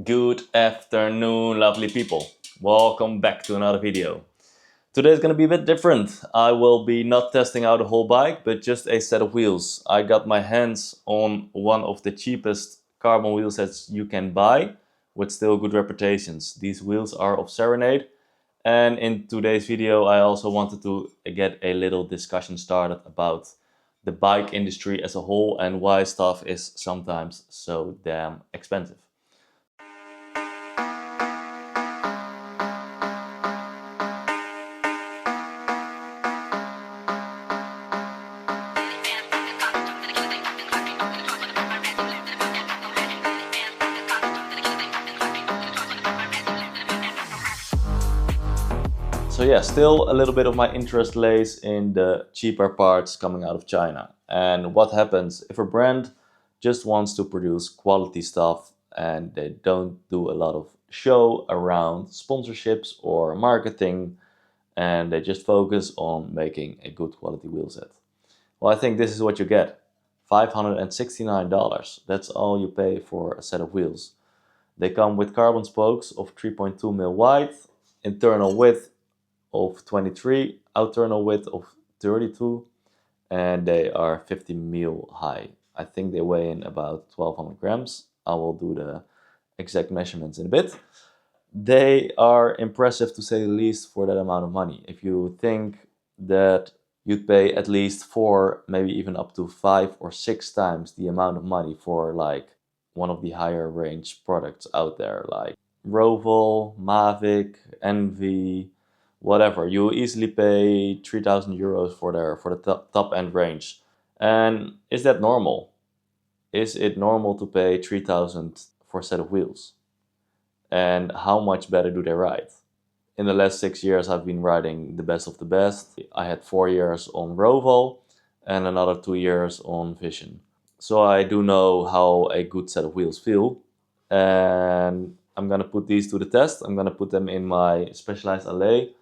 Good afternoon, lovely people. Welcome back to another video. Today is going to be a bit different. I will be not testing out a whole bike, but just a set of wheels. I got my hands on one of the cheapest carbon wheel sets you can buy, with still good reputations. These wheels are of Serenade, and in today's video I also wanted to get a little discussion started about the bike industry as a whole and why stuff is sometimes so damn expensive. So yeah, still a little bit of my interest lays in the cheaper parts coming out of China. And what happens if a brand just wants to produce quality stuff and they don't do a lot of show around sponsorships or marketing, and they just focus on making a good quality wheel set? Well, I think this is what you get. $569. That's all you pay for a set of wheels. They come with carbon spokes of 3.2 mil wide, internal width of 23, outturnal width of 32, and they are 50 mil high. I think they weigh in about 1200 grams. I will do the exact measurements in a bit. They are impressive to say the least for that amount of money. If you think that you'd pay at least 4, maybe even up to 5 or 6 times the amount of money for like one of the higher range products out there, like Roval, Mavic, Envy, whatever, you easily pay 3,000 euros for the top end range. And is that normal? Is it normal to pay 3,000 for a set of wheels? And how much better do they ride? In the last 6 years, I've been riding the best of the best. I had 4 years on Roval and another 2 years on Vision. So I do know how a good set of wheels feel. And I'm gonna put these to the test. I'm gonna put them in my Specialized Alley.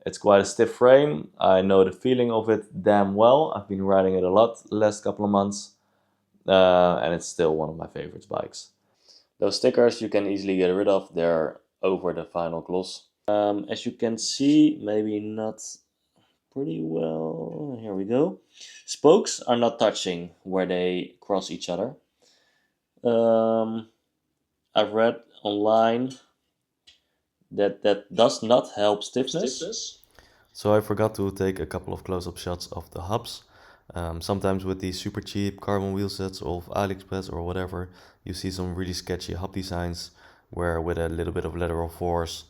It's quite a stiff frame. I know the feeling of it damn well. I've been riding it a lot the last couple of months. And it's still one of my favorite bikes. Those stickers you can easily get rid of. They're over the final gloss. As you can see, maybe not pretty well. Here we go. Spokes are not touching where they cross each other. I've read online that does not help stiffness. So I forgot to take a couple of close-up shots of the hubs. Sometimes with these super cheap carbon wheel sets of AliExpress or whatever, you see some really sketchy hub designs where with a little bit of lateral force,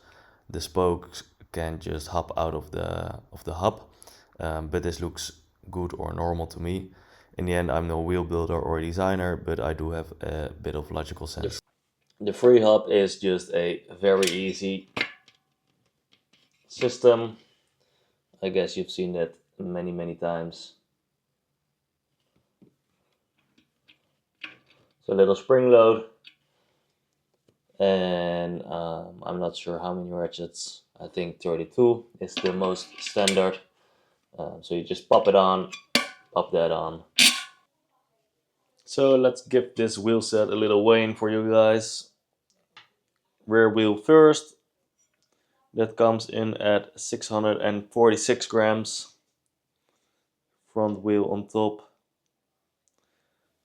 the spokes can just hop out of the hub. But this looks good or normal to me. In the end, I'm no wheel builder or designer, but I do have a bit of logical sense. The free hub is just a very easy system. I guess you've seen that many times. So a little spring load, and I'm not sure how many ratchets. I think 32 is the most standard. So you just pop it on, pop that on. So let's give this wheel set a little weigh-in for you guys. Rear wheel first. That comes in at 646 grams. Front wheel on top.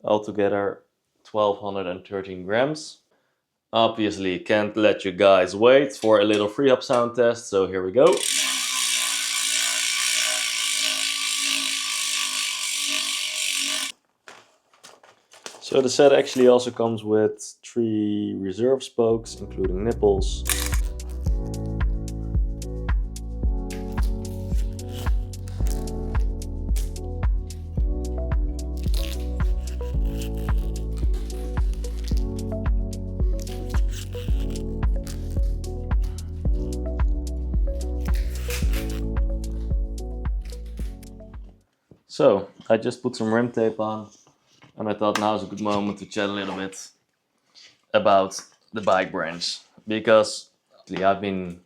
Altogether 1213 grams. Obviously can't let you guys wait for a little free hub sound test, so here we go. So the set actually also comes with 3 reserve spokes, including nipples. So I just put some rim tape on, and I thought now is a good moment to chat a little bit about the bike branch, because I've been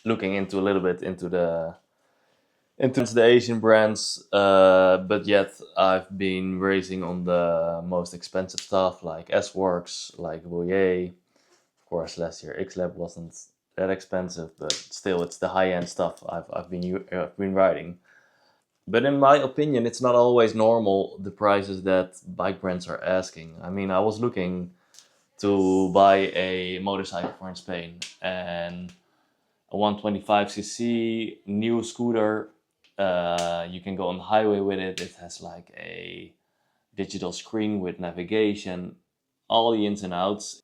looking into a little bit into the Asian brands, but yet I've been racing on the most expensive stuff like S-Works, like Voyer, of course, last year X-Lab wasn't that expensive, but still, it's the high-end stuff I've been riding. But in my opinion, it's not always normal the prices that bike brands are asking. I mean, I was looking to buy a motorcycle for in Spain, and a 125cc new scooter. You can go on the highway with it. It has like a digital screen with navigation, all the ins and outs.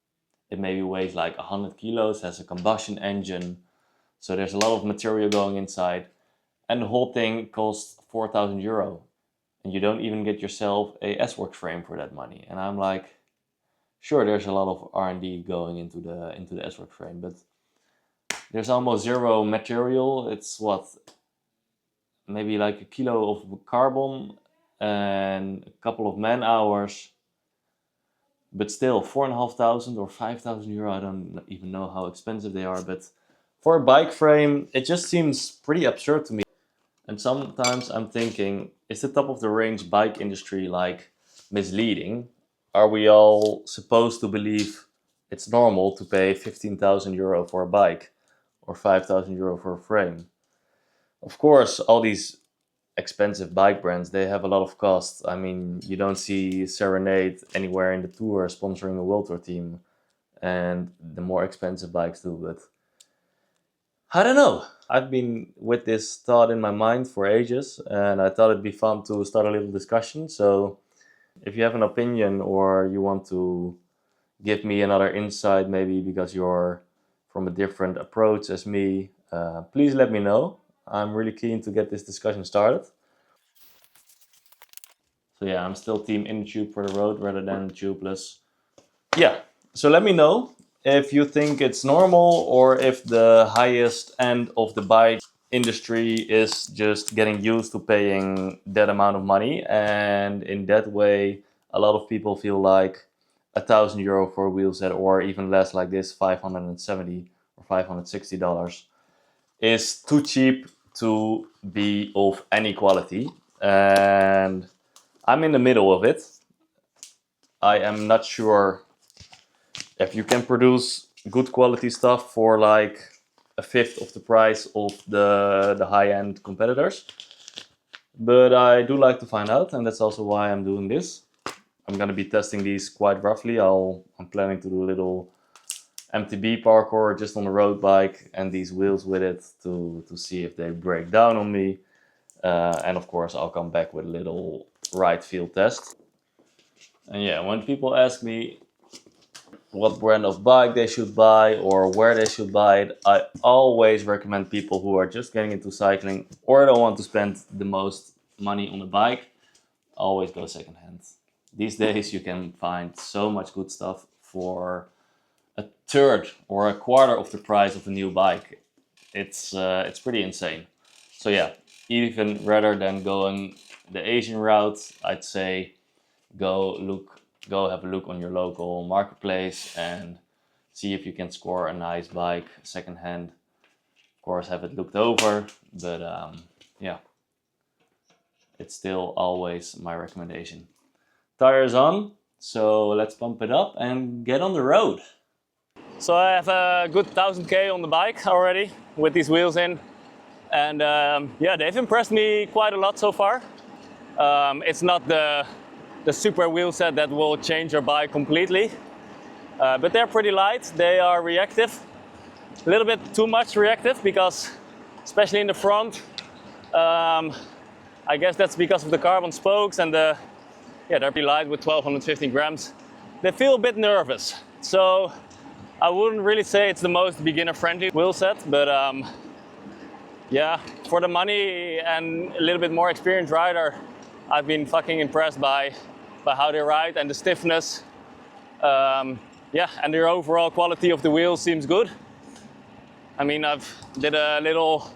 It maybe weighs like 100 kilos, has a combustion engine. So there's a lot of material going inside. And the whole thing costs 4,000 euro. And you don't even get yourself a S-Works frame for that money. And I'm like, sure, there's a lot of R&D going into the S-Works frame, but there's almost zero material. It's what, maybe like a kilo of carbon and a couple of man hours. But still, 4,500 or 5,000 euro. I don't even know how expensive they are. But for a bike frame, it just seems pretty absurd to me. And sometimes I'm thinking, is the top of the range bike industry like misleading? Are we all supposed to believe it's normal to pay 15,000 euro for a bike or 5,000 euro for a frame? Of course, all these expensive bike brands, they have a lot of costs. I mean, you don't see Serenade anywhere in the tour sponsoring a World Tour team, and the more expensive bikes do, but I don't know. I've been with this thought in my mind for ages, and I thought it'd be fun to start a little discussion. So if you have an opinion or you want to give me another insight, maybe because you're from a different approach as me, please let me know. I'm really keen to get this discussion started. So yeah, I'm still team in tube for the road rather than tubeless. Yeah, so let me know if you think it's normal or if the highest end of the bike industry is just getting used to paying that amount of money, and in that way a lot of people feel like 1,000 euro for a wheelset, or even less like this, 570 or $560 is too cheap to be of any quality. And I'm in the middle of it. I am not sure if you can produce good quality stuff for like a fifth of the price of the high-end competitors. But I do like to find out, and that's also why I'm doing this. I'm gonna be testing these quite roughly. I'm planning to do a little MTB parkour just on the road bike and these wheels with it to see if they break down on me. And of course, I'll come back with a little ride field test. And yeah, when people ask me what brand of bike they should buy or where they should buy it, I always recommend people who are just getting into cycling or don't want to spend the most money on a bike, always go secondhand. These days you can find so much good stuff for a third or a quarter of the price of a new bike. It's pretty insane. So yeah, even rather than going the Asian route, I'd say go have a look on your local marketplace and see if you can score a nice bike secondhand. Of course, have it looked over, but yeah, it's still always my recommendation. Tires on, so let's pump it up and get on the road. So I have a good 1000k on the bike already with these wheels in, and yeah, they've impressed me quite a lot so far. It's not the super wheel set that will change your bike completely, but they're pretty light. They are reactive, a little bit too much reactive, because especially in the front, I guess that's because of the carbon spokes, and they're pretty light with 1215 grams. They feel a bit nervous, so I wouldn't really say it's the most beginner-friendly wheel set, but yeah, for the money and a little bit more experienced rider, I've been fucking impressed by how they ride and the stiffness. Yeah, and the overall quality of the wheels seems good. I mean, I've did a little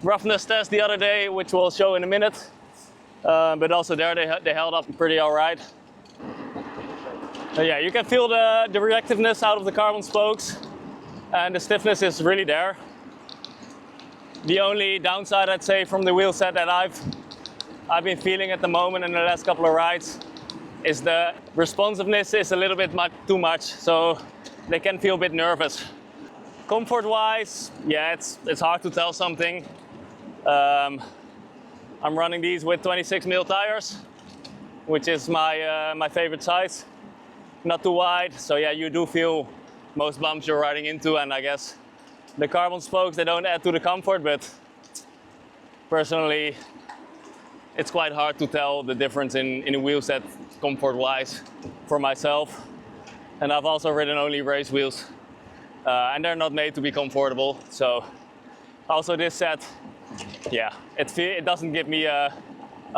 roughness test the other day, which we'll show in a minute. But also there they held up pretty all right. Yeah, you can feel the reactiveness out of the carbon spokes, and the stiffness is really there. The only downside, I'd say, from the wheel set that I've been feeling at the moment in the last couple of rides is the responsiveness is a little bit too much. So they can feel a bit nervous. Comfort-wise, yeah, it's hard to tell something. I'm running these with 26mm tires, which is my favorite size. Not too wide, so yeah, you do feel most bumps you're riding into, and I guess the carbon spokes, they don't add to the comfort, but personally, it's quite hard to tell the difference in a wheel set comfort-wise for myself. And I've also ridden only race wheels, and they're not made to be comfortable. So also this set, yeah, it doesn't give me a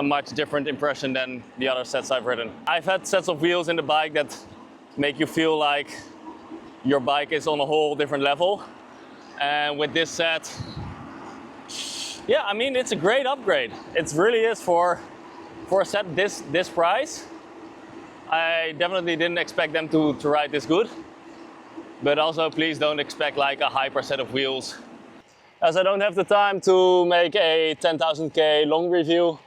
much different impression than the other sets I've ridden. I've had sets of wheels in the bike that make you feel like your bike is on a whole different level. And with this set, yeah, I mean, it's a great upgrade. It really is for a set this price. I definitely didn't expect them to ride this good. But also, please don't expect like a hyper set of wheels. As I don't have the time to make a 10,000K long review,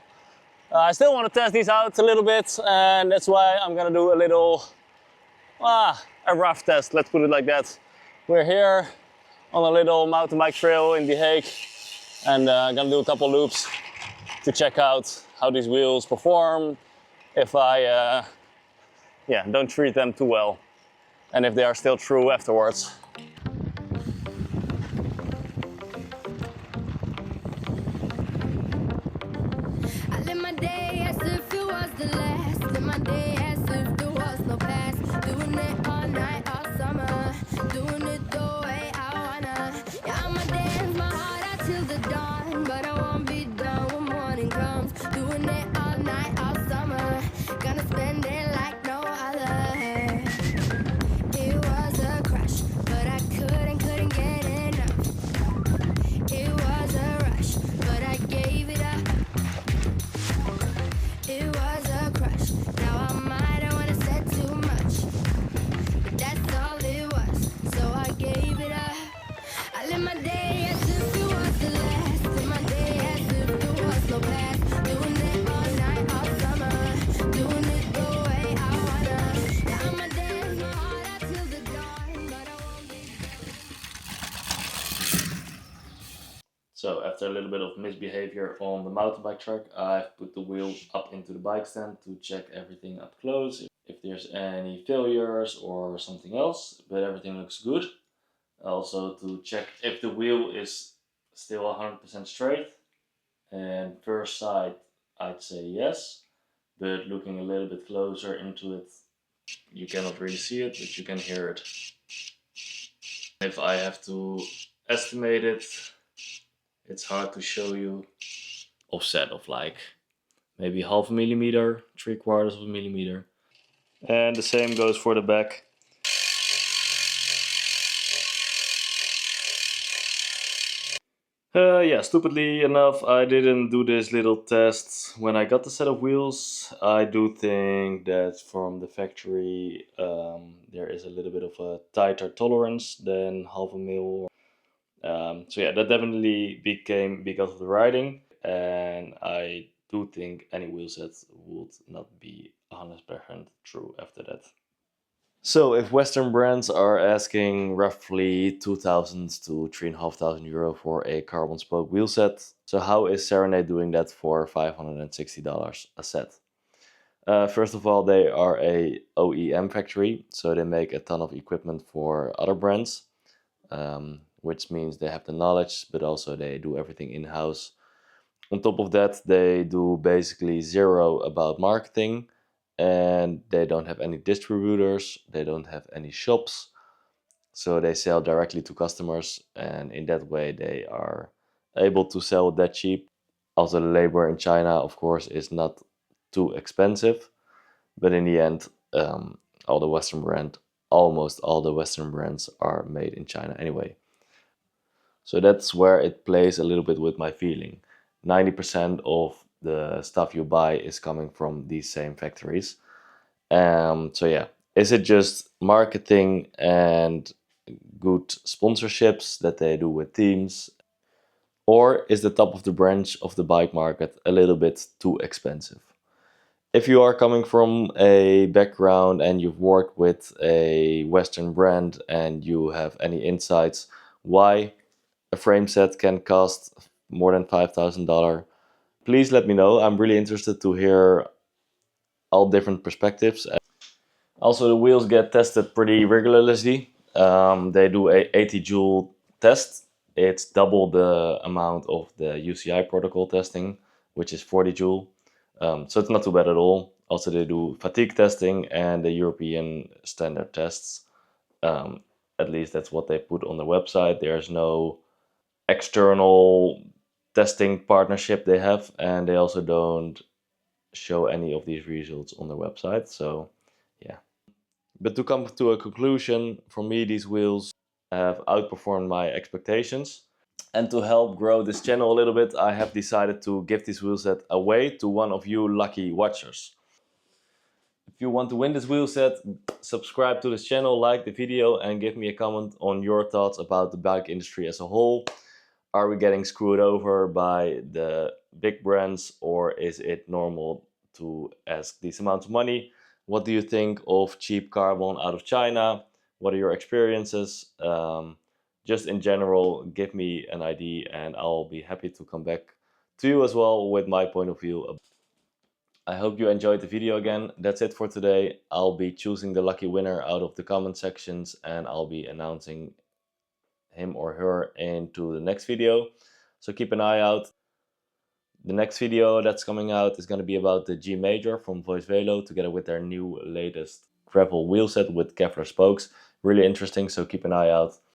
I still want to test these out a little bit, and that's why I'm gonna do a little, a rough test, let's put it like that. We're here on a little mountain bike trail in The Hague, and I'm gonna do a couple loops to check out how these wheels perform, if I don't treat them too well, and if they are still true afterwards. I live my day as if it was the last. Live my day as if there was no past. Doing it all night, all summer. Doing it the way I wanna. Yeah, I'ma dance my heart out till the dawn. But I won't be done when morning comes. Doing it all night, all summer. Gonna spend it like no other. It was a crush, but I couldn't get enough. It was a rush, but I gave it up. It was a crush. Now I might have wanna said too much, but that's all it was. So I gave it up. I live my day as if it was the last. Live my day as if there was no past. Doing it all night, all summer. Doing it the way I wanna. Yeah, I'ma dance my heart out till the dawn, but I won't be. So after a little bit of misbehavior on the mountain bike track, I've put the wheel up into the bike stand to check everything up close, if there's any failures or something else, but everything looks good. Also to check if the wheel is still 100% straight. And first sight, I'd say yes, but looking a little bit closer into it, you cannot really see it, but you can hear it. If I have to estimate it, it's hard to show you. Offset of like maybe 0.5 millimeter, 3/4 millimeter. And the same goes for the back. Yeah, stupidly enough, I didn't do this little test when I got the set of wheels. I do think that from the factory there is a little bit of a tighter tolerance than 0.5 mil. So yeah, that definitely became because of the riding, and I do think any wheel set would not be 100% true after that. So if Western brands are asking roughly 2,000 to 3,500 euro for a carbon spoke wheel set, so how is Serenade doing that for $560 a set? First of all, they are a OEM factory, so they make a ton of equipment for other brands, which means they have the knowledge, but also they do everything in-house. On top of that, they do basically zero about marketing, and they don't have any distributors, they don't have any shops, so they sell directly to customers, and in that way they are able to sell that cheap. Also, the labor in China, of course, is not too expensive, but in the end, all the Western almost all the Western brands are made in China anyway. So that's where it plays a little bit with my feeling. 90% of the stuff you buy is coming from these same factories. So yeah, is it just marketing and good sponsorships that they do with teams? Or is the top of the branch of the bike market a little bit too expensive? If you are coming from a background and you've worked with a Western brand and you have any insights why a frame set can cost more than $5,000, please let me know. I'm really interested to hear all different perspectives. Also, the wheels get tested pretty regularly. They do a 80 joule test. It's double the amount of the UCI protocol testing, which is 40 joule. So it's not too bad at all. Also, they do fatigue testing and the European standard tests. At least that's what they put on the website. There's no external testing partnership they have, and they also don't show any of these results on their website. So, yeah. But to come to a conclusion, for me, these wheels have outperformed my expectations. And to help grow this channel a little bit, I have decided to give this wheel set away to one of you lucky watchers. If you want to win this wheel set, subscribe to this channel, like the video, and give me a comment on your thoughts about the bike industry as a whole. Are we getting screwed over by the big brands, or is it normal to ask these amounts of money? What do you think of cheap carbon out of China? What are your experiences? Just in general, give me an idea and I'll be happy to come back to you as well with my point of view. I hope you enjoyed the video again. That's it for today. I'll be choosing the lucky winner out of the comment sections and I'll be announcing him or her into the next video. So keep an eye out. The next video that's coming out is going to be about the G Major from Voice Velo together with their new latest gravel wheel set with Kevlar spokes. Really interesting, so keep an eye out.